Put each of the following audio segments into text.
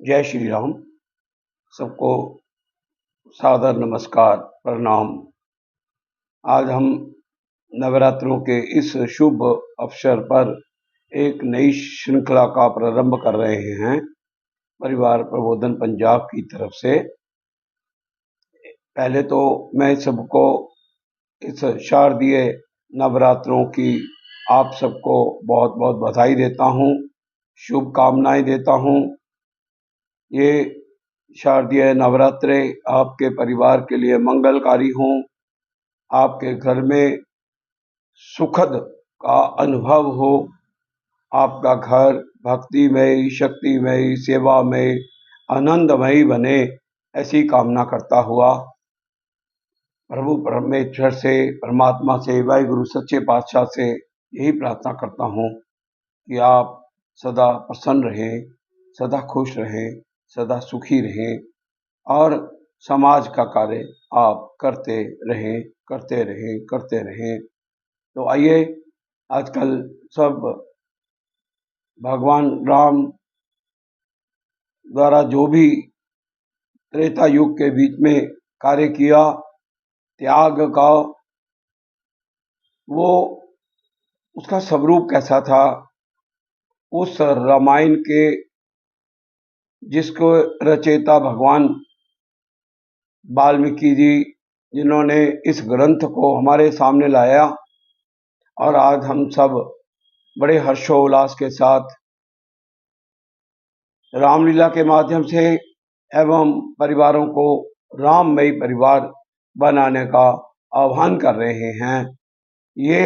जय श्री राम। सबको सादर नमस्कार, प्रणाम। आज हम नवरात्रों के इस शुभ अवसर पर एक नई श्रृंखला का प्रारंभ कर रहे हैं परिवार प्रबोधन पंजाब की तरफ से। पहले तो मैं सबको इस शारदीय नवरात्रों की आप सबको बहुत बहुत बधाई देता हूँ, शुभकामनाएं देता हूँ। ये शारदीय नवरात्रे आपके परिवार के लिए मंगलकारी हों, आपके घर में सुखद का अनुभव हो, आपका घर भक्तिमय, शक्तिमय, सेवामय, आनंदमय बने, ऐसी कामना करता हुआ प्रभु परमेश्वर से, परमात्मा से, वाहिगुरु सच्चे पातशाह से यही प्रार्थना करता हूँ कि आप सदा प्रसन्न रहें, सदा खुश रहें, सदा सुखी रहें और समाज का कार्य आप करते रहें। तो आइए, आजकल सब भगवान राम द्वारा जो भी त्रेता युग के बीच में कार्य किया, त्याग का, वो उसका स्वरूप कैसा था, उस रामायण के जिसको रचयिता भगवान वाल्मीकि जी, जिन्होंने इस ग्रंथ को हमारे सामने लाया और आज हम सब बड़े हर्षोल्लास के साथ रामलीला के माध्यम से एवं परिवारों को राममय परिवार बनाने का आह्वान कर रहे हैं। ये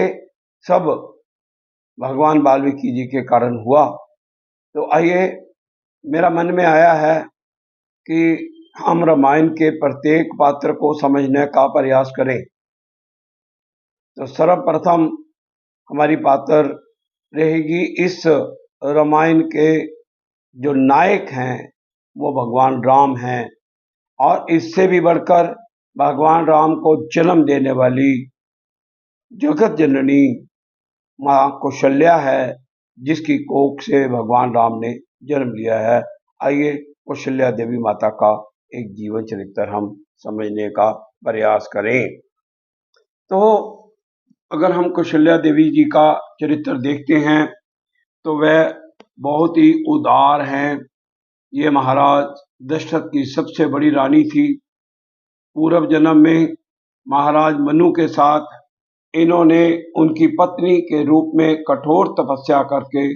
सब भगवान वाल्मीकि जी के कारण हुआ। तो आइए, मेरा मन में आया है कि हम रामायण के प्रत्येक पात्र को समझने का प्रयास करें। तो सर्वप्रथम हमारी पात्र रहेगी इस रामायण के जो नायक हैं वो भगवान राम हैं, और इससे भी बढ़कर भगवान राम को जन्म देने वाली जगत जननी माँ कौशल्या है, जिसकी कोख से भगवान राम ने जन्म लिया है। आइए, कौशल्या देवी माता का एक जीवन चरित्र हम समझने का प्रयास करें। तो अगर हम कौशल्या देवी जी का चरित्र देखते हैं तो वह बहुत ही उदार हैं। ये महाराज दशरथ की सबसे बड़ी रानी थी। पूर्व जन्म में महाराज मनु के साथ इन्होंने उनकी पत्नी के रूप में कठोर तपस्या करके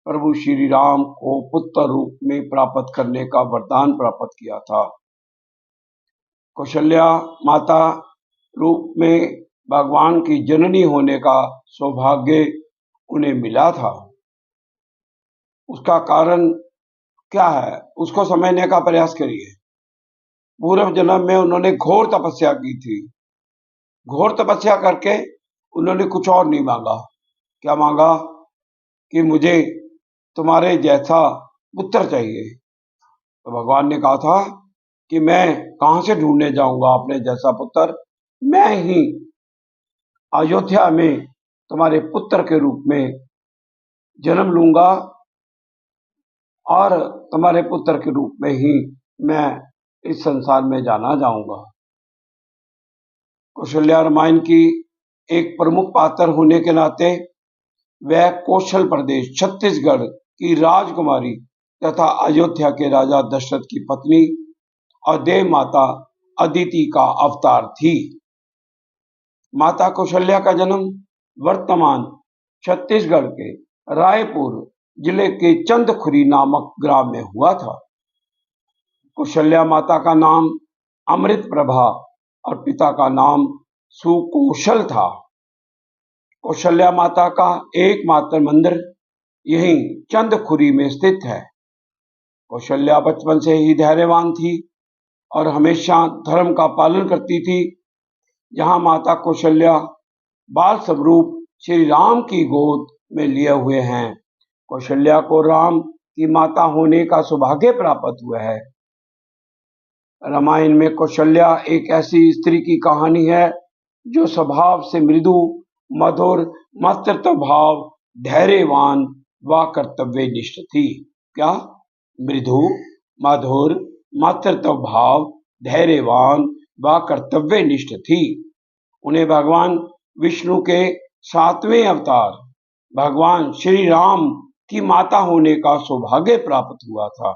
प्रभु श्री राम को पुत्र रूप में प्राप्त करने का वरदान प्राप्त किया था। कौशल्या माता रूप में भगवान की जननी होने का सौभाग्य उन्हें मिला था। उसका कारण क्या है, उसको समझने का प्रयास करिए। पूर्व जन्म में उन्होंने घोर तपस्या की थी। घोर तपस्या करके उन्होंने कुछ और नहीं मांगा। क्या मांगा? कि मुझे तुम्हारे जैसा पुत्र चाहिए। तो भगवान ने कहा था कि मैं कहां से ढूंढने जाऊंगा अपने जैसा पुत्र, मैं ही अयोध्या में तुम्हारे पुत्र के रूप में जन्म लूंगा और तुम्हारे पुत्र के रूप में ही मैं इस संसार में जाना जाऊंगा। कौशल्या रामायण की एक प्रमुख पात्र होने के नाते वह कौशल प्रदेश छत्तीसगढ़ की राजकुमारी तथा अयोध्या के राजा दशरथ की पत्नी और देव माता अदिति का अवतार थी। माता कौशल्या का जन्म वर्तमान छत्तीसगढ़ के रायपुर जिले के चंदखुरी नामक ग्राम में हुआ था। कौशल्या माता का नाम अमृत प्रभा और पिता का नाम सुकौशल था। कौशल्या माता का एकमात्र मंदिर यहीं चंदखुरी में स्थित है। कौशल्या बचपन से ही धैर्यवान थी और हमेशा धर्म का पालन करती थी। जहां माता कौशल्या बाल स्वरूप श्री राम की गोद में लिए हुए हैं, कौशल्या को राम की माता होने का सौभाग्य प्राप्त हुआ है। रामायण में कौशल्या एक ऐसी स्त्री की कहानी है जो स्वभाव से मृदु, मधुर, मातृत्व भाव, धैर्यवान व कर्तव्यनिष्ठ थी। क्या? मृदु, मधुर, मातृत्व भाव, धैर्यवान व कर्तव्यनिष्ठ थी। उन्हें भगवान विष्णु के 7वें अवतार भगवान श्री राम की माता होने का सौभाग्य प्राप्त हुआ था,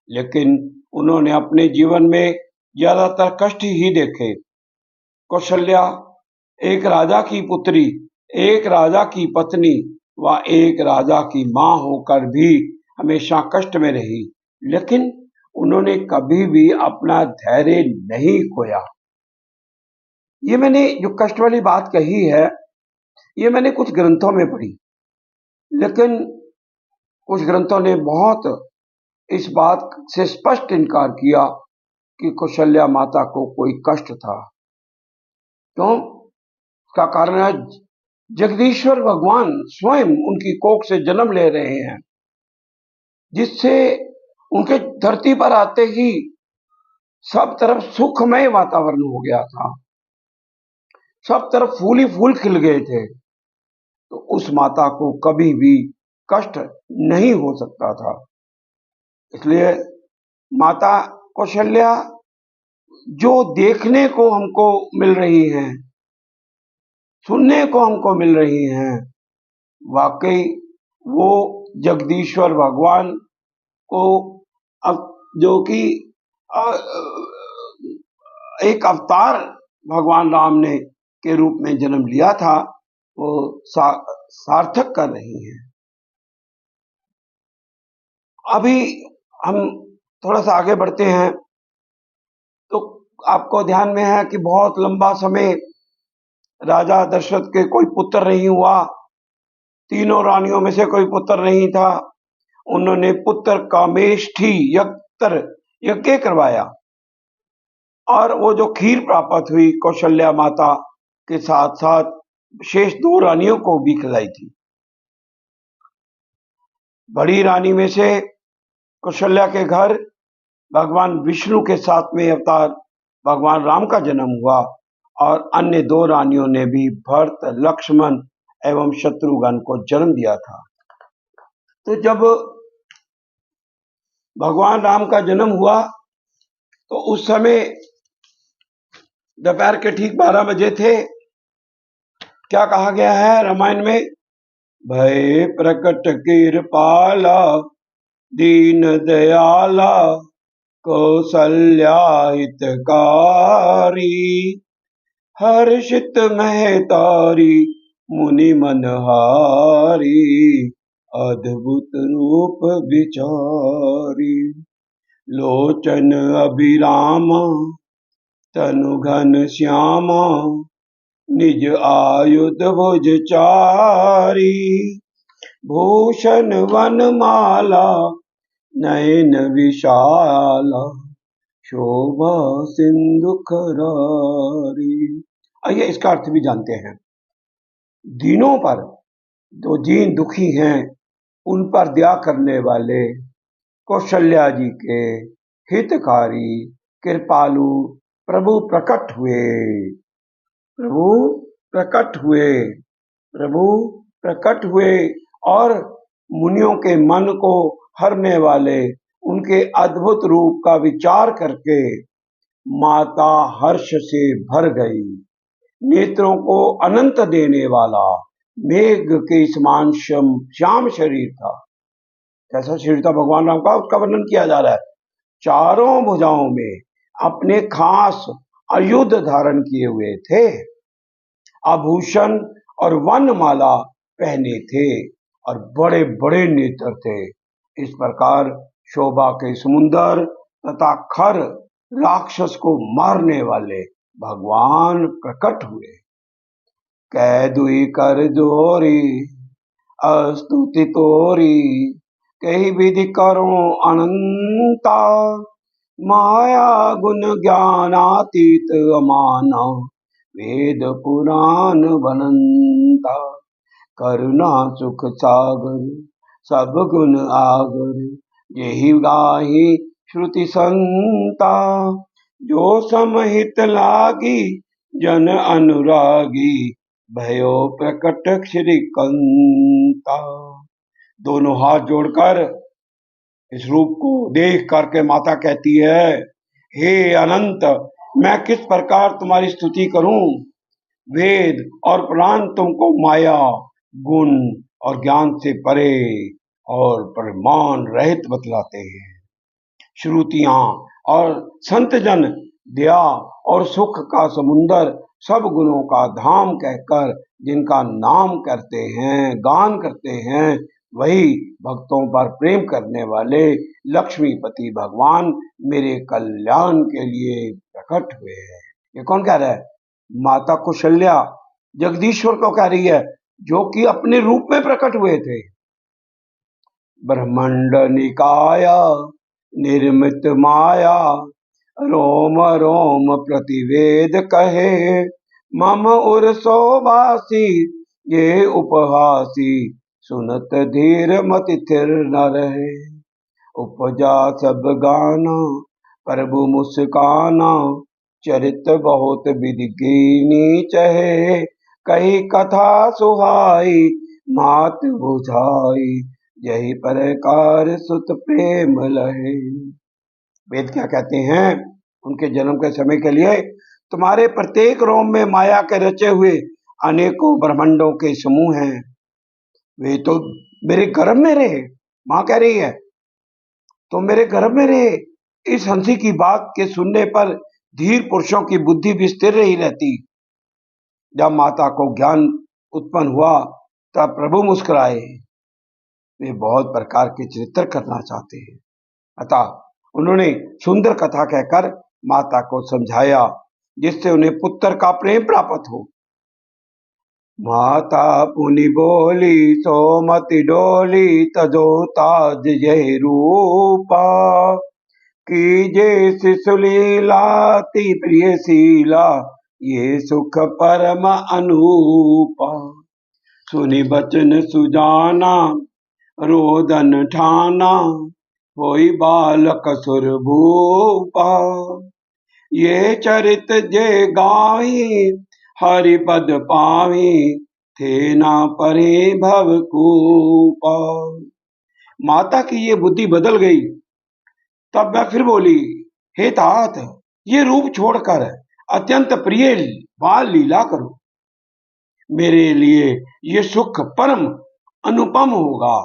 लेकिन उन्होंने अपने जीवन में ज्यादातर कष्ट ही देखे। कौशल्या एक राजा की पुत्री, एक राजा की पत्नी व एक राजा की मां होकर भी हमेशा कष्ट में रही, लेकिन उन्होंने कभी भी अपना धैर्य नहीं खोया। ये मैंने जो कष्ट वाली बात कही है, ये मैंने कुछ ग्रंथों में पढ़ी, लेकिन कुछ ग्रंथों ने बहुत इस बात से स्पष्ट इनकार किया कि कौशल्या माता को कोई कष्ट था। क्यों? इसका कारण है जगदीश्वर भगवान स्वयं उनकी कोख से जन्म ले रहे हैं, जिससे उनके धरती पर आते ही सब तरफ सुखमय वातावरण हो गया था, सब तरफ फूल ही फूल खिल गए थे। तो उस माता को कभी भी कष्ट नहीं हो सकता था। इसलिए माता कौशल्या जो देखने को हमको मिल रही हैं, सुनने को हमको मिल रही हैं, वाकई वो जगदीश्वर भगवान को जो कि एक अवतार भगवान राम ने के रूप में जन्म लिया था, वो सार्थक कर रही हैं। अभी हम थोड़ा सा आगे बढ़ते हैं तो आपको ध्यान में है कि बहुत लंबा समय राजा दशरथ के कोई पुत्र नहीं हुआ, तीनों रानियों में से कोई पुत्र नहीं था। उन्होंने पुत्र कामेष्ठी यज्ञ करवाया और वो जो खीर प्राप्त हुई कौशल्या माता के साथ साथ शेष 2 रानियों को भी खिलाई थी। बड़ी रानी में से कौशल्या के घर भगवान विष्णु के 7वें अवतार भगवान राम का जन्म हुआ और अन्य 2 रानियों ने भी भरत, लक्ष्मण एवं शत्रुघ्न को जन्म दिया था। तो जब भगवान राम का जन्म हुआ तो उस समय दोपहर के ठीक 12 बजे थे। क्या कहा गया है रामायण में? भय प्रकट कृपाला दीन दयाला कौसल्या हितकारी हर्षित महतारी मुनि मनहारी अद्भुत रूप विचारी लोचन अभिरामा तनु घन श्यामा निज आयुध भुज चारी भूषण वनमाला नयन विशाला शोभा सिंधु करारी। आइए इसका अर्थ भी जानते हैं। दीनों पर, जो दीन दुखी हैं, उन पर दया करने वाले कौशल्या जी के हितकारी कृपालु प्रभु प्रकट हुए। प्रभु प्रकट हुए, प्रभु प्रकट हुए और मुनियों के मन को हरने वाले उनके अद्भुत रूप का विचार करके माता हर्ष से भर गई। नेत्रों को अनंत देने वाला मेघ के समान श्याम शरीर था। कैसा शरीर था भगवान राम का, उसका वर्णन किया जा रहा है। चारों भुजाओं में अपने खास आयुध धारण किए हुए थे, आभूषण और वनमाला पहने थे और बड़े बड़े नेत्र थे। इस प्रकार शोभा के समुंदर तथा खर राक्षस को मारने वाले भगवान प्रकट हुए। कह दुई कर जोरी स्तुति तोरी कही विधि करो अनंता माया गुण ज्ञानातीत अमाना वेद पुराण बनंता करुणा सुख सागर सब गुण आगर यही गाही श्रुति संता जो समहित लागी जन अनुरागी भयो प्रकट श्री कंता। दोनों हाथ जोड़कर इस रूप को देख करके माता कहती है, हे अनंत, मैं किस प्रकार तुम्हारी स्तुति करूं। वेद और पुराण तुमको माया, गुण और ज्ञान से परे और प्रमाण रहित बतलाते हैं। श्रुतियां और संत जन दया और सुख का समुंदर, सब गुणों का धाम कहकर जिनका नाम करते हैं, गान करते हैं, वही भक्तों पर प्रेम करने वाले लक्ष्मीपति भगवान मेरे कल्याण के लिए प्रकट हुए हैं। ये कौन कह रहा है? माता कौशल्या जगदीश्वर को कह रही है, जो कि अपने रूप में प्रकट हुए थे। ब्रह्मांड निकाया निर्मित माया, रोम रोम प्रतिवेद कहे, मम उर सोबासी ये उपहासी, सुनत धीर मति थिर न रहे। उपजा सब गाना प्रभु मुस्काना, चरित बहुत विधि कीनी चहे, कही कथा सुहाई मात बुझाई, यही प्रकार सुत प्रेम लहे। वेद क्या कहते हैं? उनके जन्म के समय के लिए तुम्हारे प्रत्येक रोम में माया के रचे हुए अनेकों ब्रह्मांडों के समूह हैं, वे तो मेरे गर्भ में रहे। मां कह रही है, तो मेरे गर्भ में रहे। इस हंसी की बात के सुनने पर धीर पुरुषों की बुद्धि भी स्थिर नहीं रहती। जब माता को ज्ञान उत्पन्न हुआ तब प्रभु मुस्कुराए। वे बहुत प्रकार के चरित्र करना चाहते हैं, अतः उन्होंने सुंदर कथा कहकर माता को समझाया, जिससे उन्हें पुत्र का प्रेम प्राप्त हो। माता पुनि बोली सोमति डोली, तजो ताज यही रूपा, कीजे शिशुलीला ती प्रिय शीला, ये सुख परम अनूपा। सुनि बचन सुजाना रोदन ठाना, होई बालक सुर भूपा, ये चरित जे गाई हरि पद पावी, थे ना परे भव कूपा। माता की ये बुद्धि बदल गई। तब मैं फिर बोली, हे तात, ये रूप छोड़कर अत्यंत प्रिय बाल लीला करो। मेरे लिए ये सुख परम अनुपम होगा।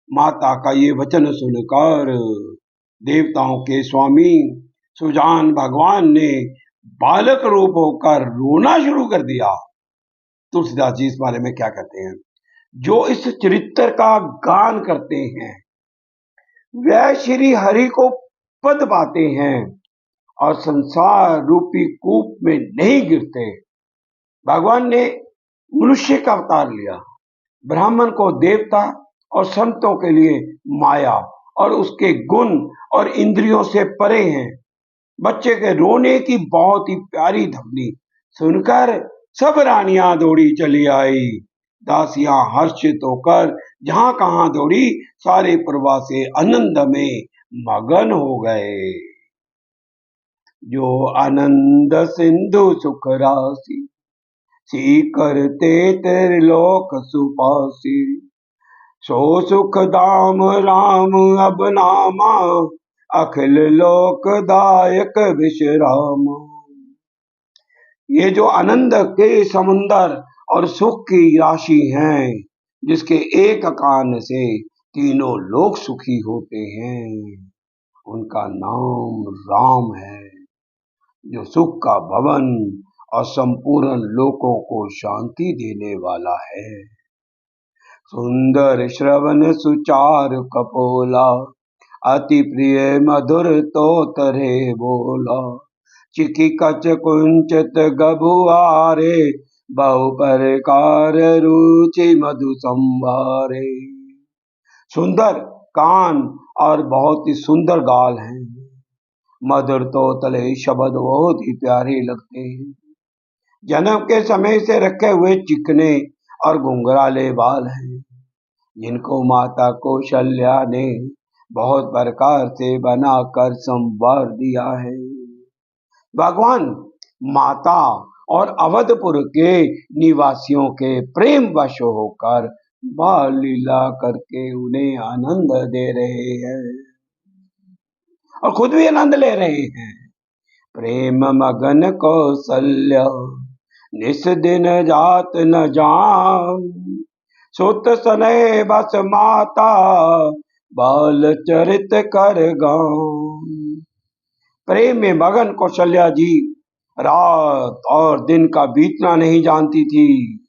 माता का ये वचन सुनकर देवताओं के स्वामी सुजान भगवान ने बालक रूप होकर रोना शुरू कर दिया। तुलसीदास जी इस बारे में क्या कहते हैं? जो इस चरित्र का गान करते हैं वह श्री हरि को पद पाते हैं और संसार रूपी कूप में नहीं गिरते। भगवान ने मनुष्य का अवतार लिया, ब्राह्मण को देवता और संतों के लिए माया और उसके गुण और इंद्रियों से परे हैं। बच्चे के रोने की बहुत ही प्यारी ध्वनि सुनकर सब रानियां दौड़ी चली आई। दासियां हर्षित होकर जहां कहां दौड़ी, सारे प्रवासी आनंद में मगन हो गए। जो आनंद सिंधु सुख राशि, सी करते त्रिलोक सुपासी, सो सुख दाम राम अब नामा, अखिल लोक दायक विश्राम। ये जो आनंद के समुंदर और सुख की राशि हैं, जिसके एक कान से तीनों लोग सुखी होते हैं, उनका नाम राम है, जो सुख का भवन और संपूर्ण लोकों को शांति देने वाला है। सुंदर श्रवण सुचार कपोला, अति प्रिय मधुर तो तरे बोला, चिकी कच कुंचित गभुआरे, बहु प्रकार रुचि मधु संभारे। सुंदर कान और बहुत ही सुंदर गाल हैं, मधुर तो तले शब्द बहुत ही प्यारे लगते हैं। जन्म के समय से रखे हुए चिकने और घुंघराले बाल हैं, जिनको माता कौशल्या ने बहुत प्रकार से बनाकर संवार दिया है। भगवान माता और अवधपुर के निवासियों के प्रेम वश होकर बाल लीला करके उन्हें आनंद दे रहे हैं। और खुद भी आनंद ले रहे हैं। प्रेम मगन कौशल्या निस दिन जात न जान, सुत सनय बस माता बाल चरित कर गान। प्रेम में मगन कौशल्या जी रात और दिन का बीतना नहीं जानती थी।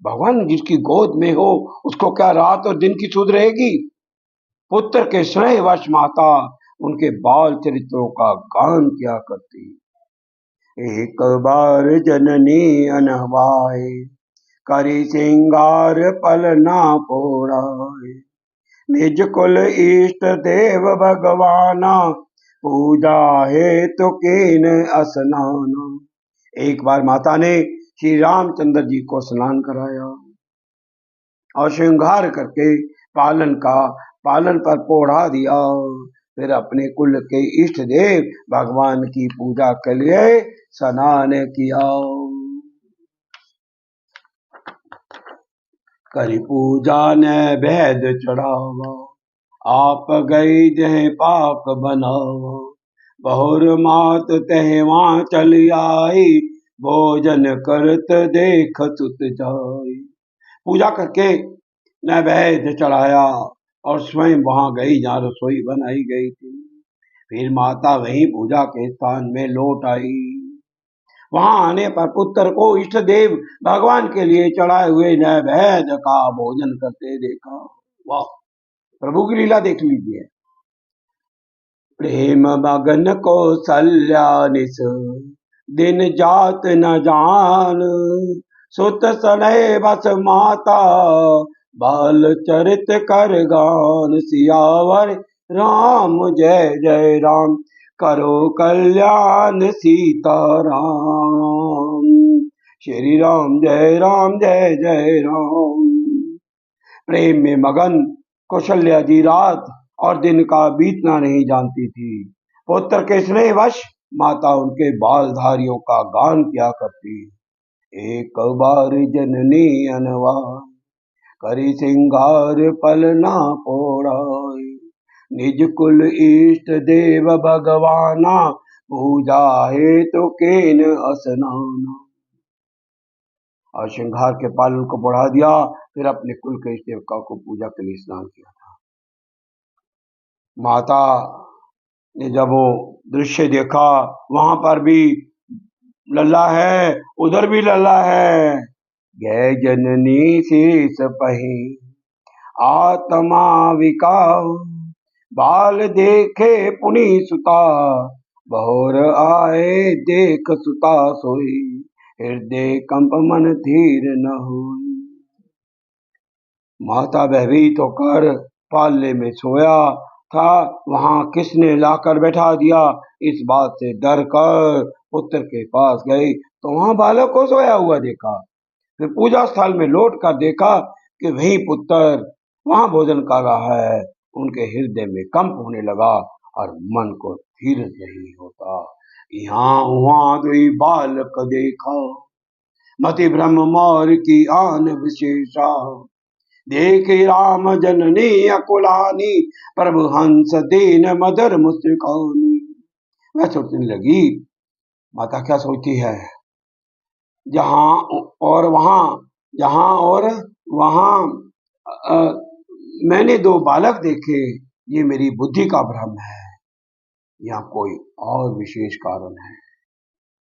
भगवान जिसकी गोद में हो उसको क्या रात और दिन की सुध रहेगी। पुत्र के स्नेहवश माता उनके बाल चरित्रों का गान किया करती। एक बार जननी अनवाए, करी सिंगार पलना पोड़ाए, निज कुल इष्ट देव भगवाना, पूजा हेतु कीन स्नाना। एक बार माता ने श्री रामचंद्र जी को स्नान कराया और श्रृंगार करके पालन पर पोढ़ा दिया। फिर अपने कुल के इष्ट देव भगवान की पूजा के लिए स्नान किया। करी पूजा ने भेद चढ़ावा, आप गई जह पाक बनावा, बहुर मात तहवा चली आई, भोजन करत देख सुत जाई। पूजा करके नैवेद्य चढ़ाया और स्वयं वहां गई जहाँ रसोई बनाई गई थी। फिर माता वहीं पूजा के स्थान में लौट आई। वहां आने पर पुत्र को इष्ट देव भगवान के लिए चढ़ाए हुए नैवेद्य का भोजन करते देखा। वाह, प्रभु की लीला देख लीजिए। प्रेम मगन कौशल्या निस दिन जात न जान, सुत सनय बस माता बाल चरित कर गान। सियावर राम जय जय राम, करो कल्याण सीताराम। श्री राम जय जय राम। प्रेम में मगन कौशल्या जी रात और दिन का बीतना नहीं जानती थी। पुत्र के स्नेहवश माता उनके बालधारियों का गान किया करती। एक बार जननी अनवाय, करी सिंगार पलना पोड़ाई, निज कुल इष्ट देव भगवाना, पूजा हेतु कीन स्नाना। और श्रृंगार के पालन को बढ़ा दिया। फिर अपने कुल के इष्ट देवता को पूजा के लिए स्नान किया था। माता ने जब वो दृश्य देखा, वहां पर भी लल्ला है, उधर भी लल्ला है। गै जननी शीस पही, आत्मा विकाऊ, बाल देखे पुनि सुता, बहुर आए देख सुता सोई, हृदय कंप मन धीर न हुई। माता भयभीत होकर पालने में सोया था, वहां किसने लाकर बैठा दिया। इस बात से डर कर पुत्र के पास गई तो वहां बालक को सोया हुआ देखा। फिर पूजा स्थल में लौट कर देखा कि वही पुत्र वहां भोजन कर रहा है। उनके हृदय में कंप होने लगा और मन को धीरज नहीं होता। यहाँ वहां दुई बालक देखा, मति ब्रह्म मोर की आन विशेषा, देख राम जननी अकुलानी, प्रभु हंस दीन मदर मुस्कानी। वह सोचने लगी, माता क्या सोचती है, जहां और वहां मैंने दो बालक देखे, ये मेरी बुद्धि का भ्रम है या कोई और विशेष कारण है।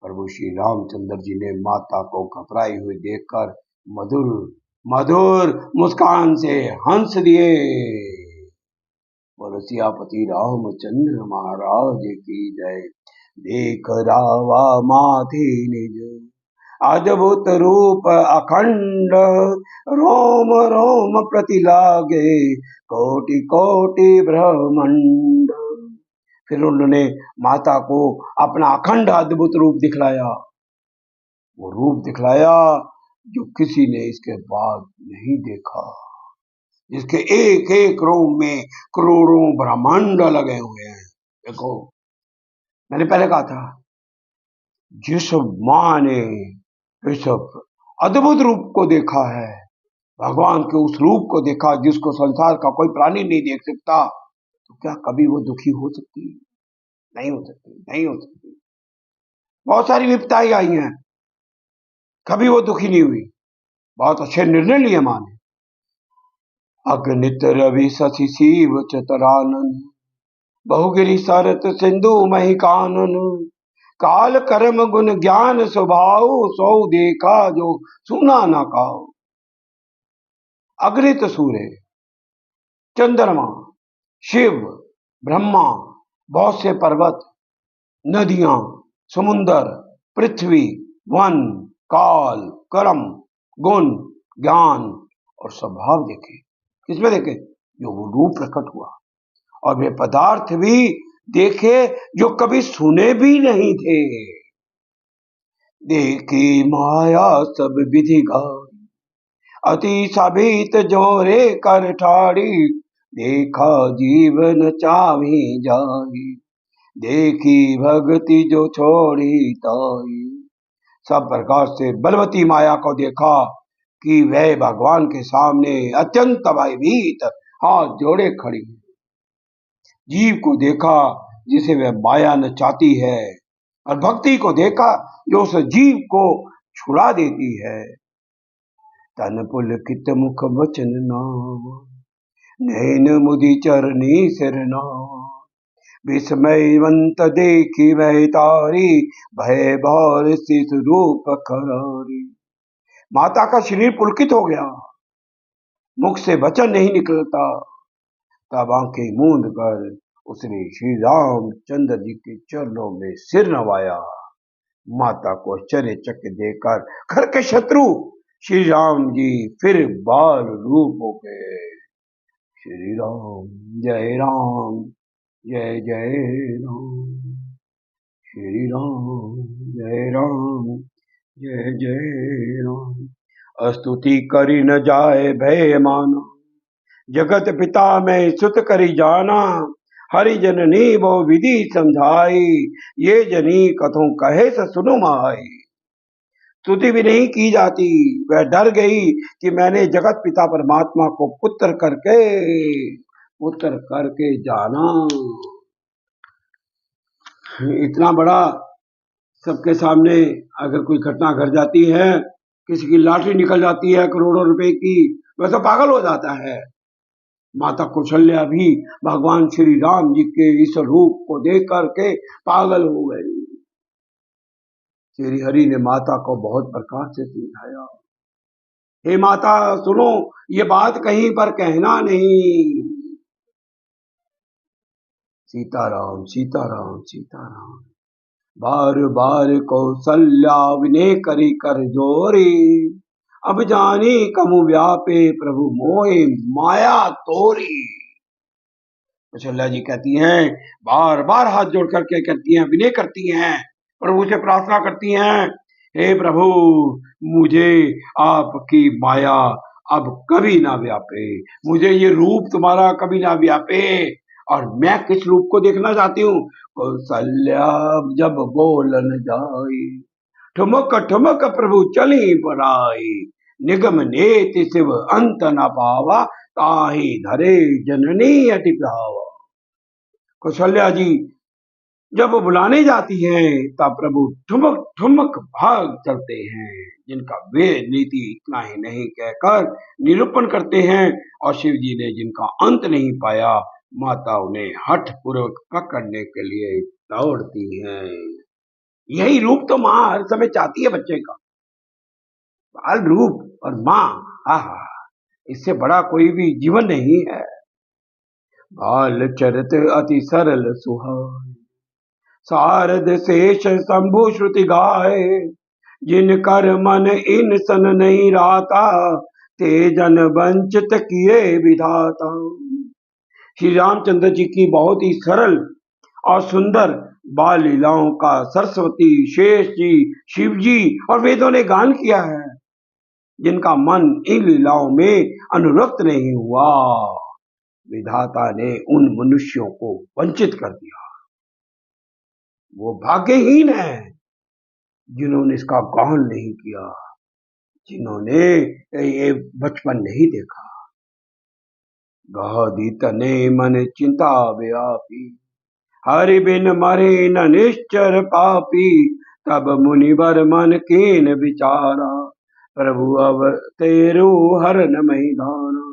प्रभु श्री रामचंद्र जी ने माता को घबराई हुई देखकर मधुर मधुर मुस्कान से हंस दिए। बोलो सियापति रामचंद्र महाराज की जय। देख रावा माथे निज, अद्भुत रूप अखंड, रोम रोम प्रति लागे, कोटि कोटि ब्रह्मांड। फिर उन्होंने माता को अपना अखंड अद्भुत रूप दिखलाया। वो रूप दिखलाया जो किसी ने इसके बाद नहीं देखा, जिसके एक एक रोम में करोड़ों ब्रह्मांड लगे हुए हैं। देखो, मैंने पहले कहा था, जिस माँ ने इस अद्भुत रूप को देखा है, भगवान के उस रूप को देखा जिसको संसार का कोई प्राणी नहीं देख सकता, तो क्या कभी वो दुखी हो सकती है? नहीं हो सकती, नहीं हो सकती। बहुत सारी विपदाएं आई हैं, कभी वो दुखी नहीं हुई। बहुत अच्छे निर्णय लिए माँ ने। अगणित रवि शशि शिव चतुरानन, बहुगिरि सरत सिंधु मही कानन, काल कर्म गुण ज्ञान स्वभाव, सौ देखा जो सुना न काओ। अगणित सूर्य, चंद्रमा, शिव, ब्रह्मा, बहुत से पर्वत, नदियां, समुन्दर, पृथ्वी, वन, काल, कर्म, गुण, ज्ञान और स्वभाव देखे। किसमें देखे? जो वो रूप प्रकट हुआ। और वे पदार्थ भी देखे जो कभी सुने भी नहीं थे। देखी माया सब विधि गाई, अति सभित जोरे कर ठाड़ी, देखा जीवन चावी जाई, देखी भक्ति जो छोड़ी ताई। सब प्रकार से बलवती माया को देखा कि वह भगवान के सामने अत्यंत भयभीत हाथ जोड़े खड़ी। जीव को देखा जिसे वह माया न चाहती है, और भक्ति को देखा जो उस जीव को छुड़ा देती है। तन पुलकित मुख वचन नाम, नैन मुदि चरनी सिरना, विस्मयवंत देखी वह तारी, भय भार शिशु रूप करारी। माता का शरीर पुलकित हो गया, मुख से वचन नहीं निकलता। तब आंखें मूंद कर उसने श्री रामचंद्र जी के चरणों में सिर नवाया। माता को आश्चर्यचकित देखकर घर के शत्रु श्री राम जी फिर बाल रूप हो गए। श्री राम जय राम, जय जय राम, श्री राम जय राम, जय जय राम। स्तुति करी न जाए भय माना, जगत पिता में सुत करी जाना, हरि जननी वो विधि समझाई, ये जनी कथों कहे से सुनो माई। स्तुति भी नहीं की जाती, वह डर गई कि मैंने जगत पिता परमात्मा को पुत्र करके जाना। इतना बड़ा सबके सामने अगर कोई घटना घट जाती है, किसी की लॉटरी निकल जाती है करोड़ों रुपए की, वह तो पागल हो जाता है। माता कौशल्या भी भगवान श्री राम जी के इस रूप को देख करके पागल हो गई। श्री हरि ने माता को बहुत प्रकार से समझाया, हे माता सुनो, ये बात कहीं पर कहना नहीं। सीताराम सीताराम सीताराम। बार बार कौशल्या विनय करी कर जोरी, अब जानी कमु व्यापे प्रभु मोहे माया तोरी। कौशल्या जी कहती हैं, बार बार हाथ जोड़ करके कहती हैं, विनय करती हैं, प्रभु से प्रार्थना करती हैं, हे प्रभु मुझे आपकी माया अब कभी ना व्यापे, मुझे ये रूप तुम्हारा कभी ना व्यापे, और मैं किस रूप को देखना चाहती हूँ। कौशल्या जब बोलन जाई, ठुमक ठुमक प्रभु चली पराई, निगम नेति शिव अंत न पावा, ताही धरे जननी अति भावा। कौशल्या जी जब बुलाने जाती हैं तब प्रभु ठुमक ठुमक भाग चलते हैं, जिनका वे नीति इतना ही नहीं कहकर निरूपण करते हैं, और शिव जी ने जिनका अंत नहीं पाया, माता उन्हें हठ पूर्वक पकड़ने के लिए दौड़ती हैं। यही रूप तो माँ हर समय चाहती है बच्चे का, बाल रूप और माँ, आहा, इससे बड़ा कोई भी जीवन नहीं है। बाल चरित अति सरल सुहाए, शारद शेष शंभु श्रुति गाए, जिन कर मन इन सन नहीं राता, ते जन वंचित किए विधाता। श्री रामचंद्र जी की बहुत ही सरल और सुंदर बाल लीलाओं का सरस्वती, शेष जी, शिव जी और वेदों ने गान किया है। जिनका मन इन लीलाओं में अनुरक्त नहीं हुआ, विधाता ने उन मनुष्यों को वंचित कर दिया। वो भाग्यहीन है जिन्होंने इसका गान नहीं किया, जिन्होंने ये बचपन नहीं देखा। गादी तने मन चिंता व्यापी, हरि बिन मरे न निश्चर पापी, तब मुनिवर मन कीन विचारा। प्रभु अब तेरु हरन मही धारा।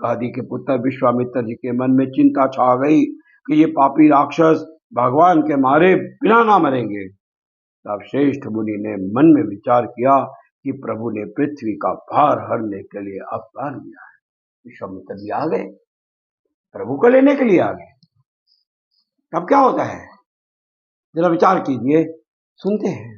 गादी के पुत्र विश्वामित्र जी के मन में चिंता छा गई कि ये पापी राक्षस भगवान के मारे बिना ना मरेंगे। तब श्रेष्ठ मुनि ने मन में विचार किया कि प्रभु ने पृथ्वी का भार हरने के लिए अवतार लिया है। विश्वामित्र जी आ गए, प्रभु को लेने के लिए आ गए। तब क्या होता है, जरा विचार कीजिए, सुनते हैं।